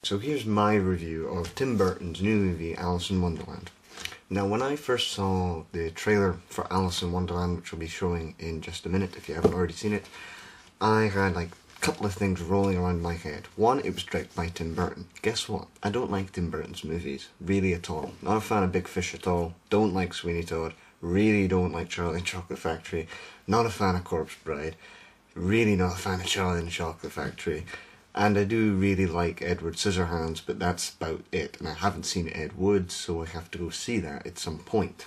So here's my review of Tim Burton's new movie, Alice in Wonderland. Now, when I first saw the trailer for Alice in Wonderland, which I'll be showing in just a minute if you haven't already seen it, I had like a couple of things rolling around my head. One, it was directed by Tim Burton. Guess what? I don't like Tim Burton's movies, really at all. Not a fan of Big Fish at all, don't like Sweeney Todd, really don't like Charlie and the Chocolate Factory, not a fan of Corpse Bride, really not a fan of Charlie and the Chocolate Factory. And I do really like Edward Scissorhands, but that's about it. And I haven't seen Ed Wood, so I have to go see that at some point.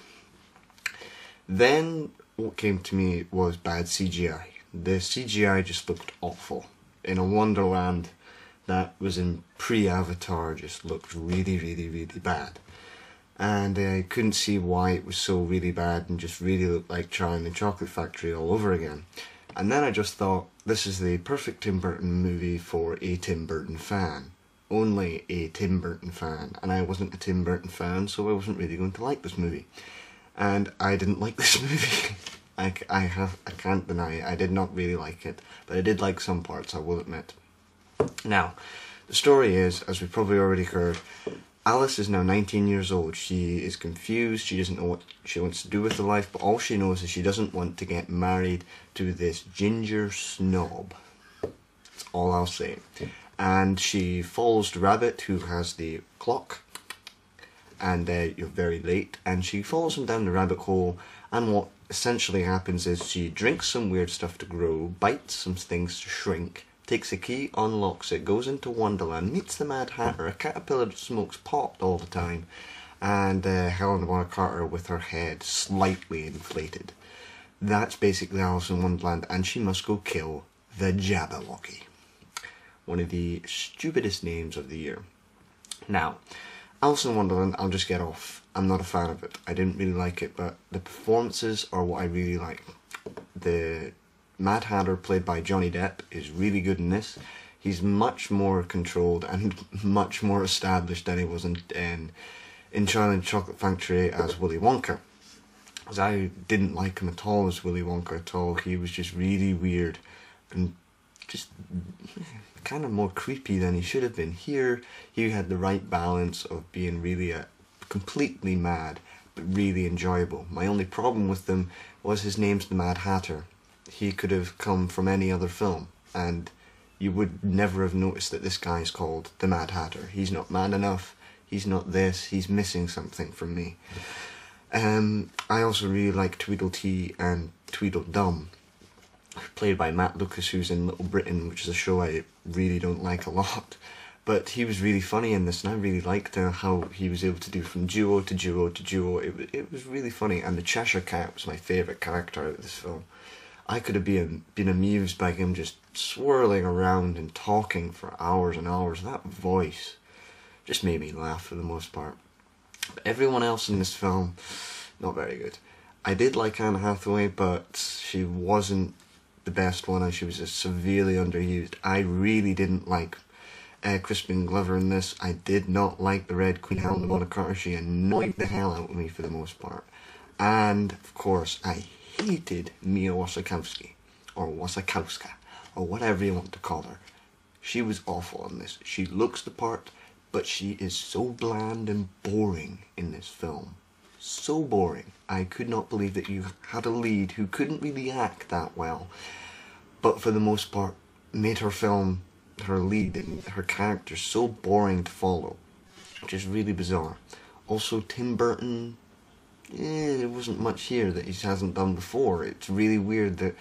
Then what came to me was bad CGI. The CGI just looked awful. In a Wonderland that was in pre-Avatar just looked really, really, really bad. And I couldn't see why it was so really bad and just really looked like Charlie and the Chocolate Factory all over again. And then I just thought, this is the perfect Tim Burton movie for a Tim Burton fan. Only a Tim Burton fan. And I wasn't a Tim Burton fan, so I wasn't really going to like this movie. And I didn't like this movie. I can't deny it. I did not really like it. But I did like some parts, I will admit. Now, the story is, as we've probably already heard, Alice is now 19 years old. She is confused, she doesn't know what she wants to do with her life, but all she knows is she doesn't want to get married to this ginger snob. That's all I'll say. And she follows the rabbit who has the clock, and you're very late, and she follows him down the rabbit hole, and what essentially happens is she drinks some weird stuff to grow, bites some things to shrink, takes a key, unlocks it, goes into Wonderland, meets the Mad Hatter, a caterpillar that smokes pot all the time, and Helena Bonham Carter with her head slightly inflated. That's basically Alice in Wonderland, and she must go kill the Jabberwocky. One of the stupidest names of the year. Now, Alice in Wonderland, I'll just get off. I'm not a fan of it. I didn't really like it, but the performances are what I really like. The Mad Hatter, played by Johnny Depp, is really good in this. He's much more controlled and much more established than he was in Charlie and the Chocolate Factory as Willy Wonka. Because I didn't like him at all as Willy Wonka at all. He was just really weird and just kind of more creepy than he should have been. Here, he had the right balance of being really completely mad, but really enjoyable. My only problem with them was his name's the Mad Hatter. He could have come from any other film, and you would never have noticed that this guy's called the Mad Hatter. He's not mad enough, he's not this, he's missing something from me. I also really like Tweedledee and Tweedledum, played by Matt Lucas, who's in Little Britain, which is a show I really don't like a lot. But he was really funny in this, and I really liked how he was able to do from duo to duo to duo. It was really funny, and the Cheshire Cat was my favourite character out of this film. I could have been amused by him just swirling around and talking for hours and hours. That voice just made me laugh for the most part. But everyone else in this film, not very good. I did like Anne Hathaway, but she wasn't the best one, and she was just severely underused. I really didn't like Crispin Glover in this. I did not like the Red Queen, Helena Bonham Carter. She annoyed the hell out of me for the most part. And, of course, I hated Mia Wasikowska, or Wasikowska, or whatever you want to call her. She was awful in this. She looks the part, but she is so bland and boring in this film. So boring. I could not believe that you had a lead who couldn't really act that well, but for the most part made her lead and her character so boring to follow, which is really bizarre. Also, Tim Burton, there wasn't much here that he hasn't done before. It's really weird that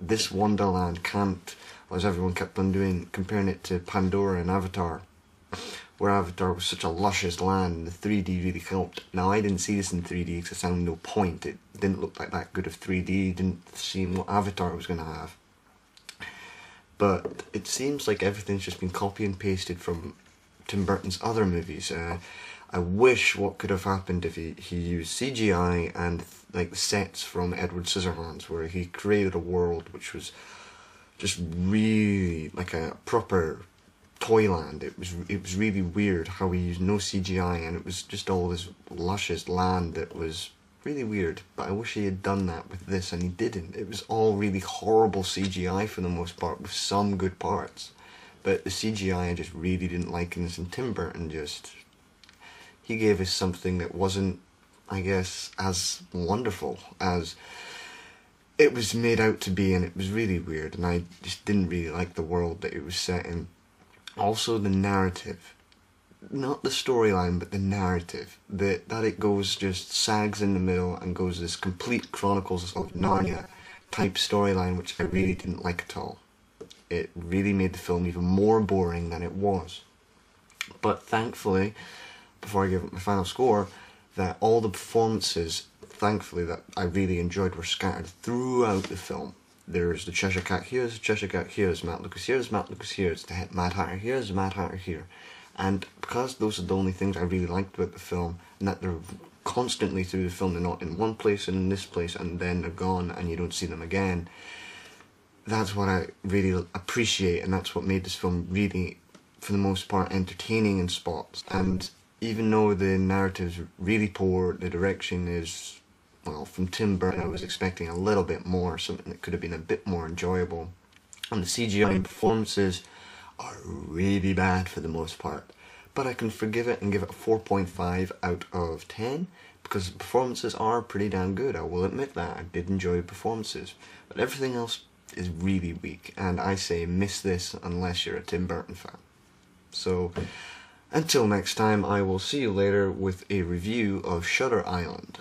this Wonderland can't, as everyone kept on doing, comparing it to Pandora and Avatar, where Avatar was such a luscious land and the 3D really helped. Now, I didn't see this in 3D because I saw no point. It didn't look like that good of 3D, didn't seem what Avatar was going to have. But it seems like everything's just been copy and pasted from Tim Burton's other movies. I wish what could have happened if he used CGI and like the sets from Edward Scissorhands, where he created a world which was just really like a proper Toyland. It was really weird how he used no CGI, and it was just all this luscious land that was really weird. But I wish he had done that with this, and he didn't. It was all really horrible CGI for the most part, with some good parts. But the CGI I just really didn't like in this, and Tim Burton just, he gave us something that wasn't, I guess, as wonderful as it was made out to be, and it was really weird, and I just didn't really like the world that it was set in. Also the narrative. Not the storyline, but the narrative. That it goes, just sags in the middle and goes this complete Chronicles of Narnia type storyline, which I really didn't like at all. It really made the film even more boring than it was. But thankfully, before I give it my final score, that all the performances, thankfully, that I really enjoyed were scattered throughout the film. There's the Cheshire Cat here, there's the Cheshire Cat here, there's Matt Lucas here, there's Matt Lucas here, there's the Mad Hatter here, there's the Mad Hatter here. And because those are the only things I really liked about the film, and that they're constantly through the film, they're not in one place and in this place and then they're gone and you don't see them again, that's what I really appreciate, and that's what made this film really, for the most part, entertaining in spots. And even though the narrative's really poor, the direction is, well, from Tim Burton I was expecting a little bit more, something that could have been a bit more enjoyable. And the CGI performances are really bad for the most part. But I can forgive it and give it a 4.5 out of 10, because the performances are pretty damn good, I will admit that. I did enjoy the performances. But everything else is really weak, and I say miss this unless you're a Tim Burton fan. So, until next time, I will see you later with a review of Shutter Island.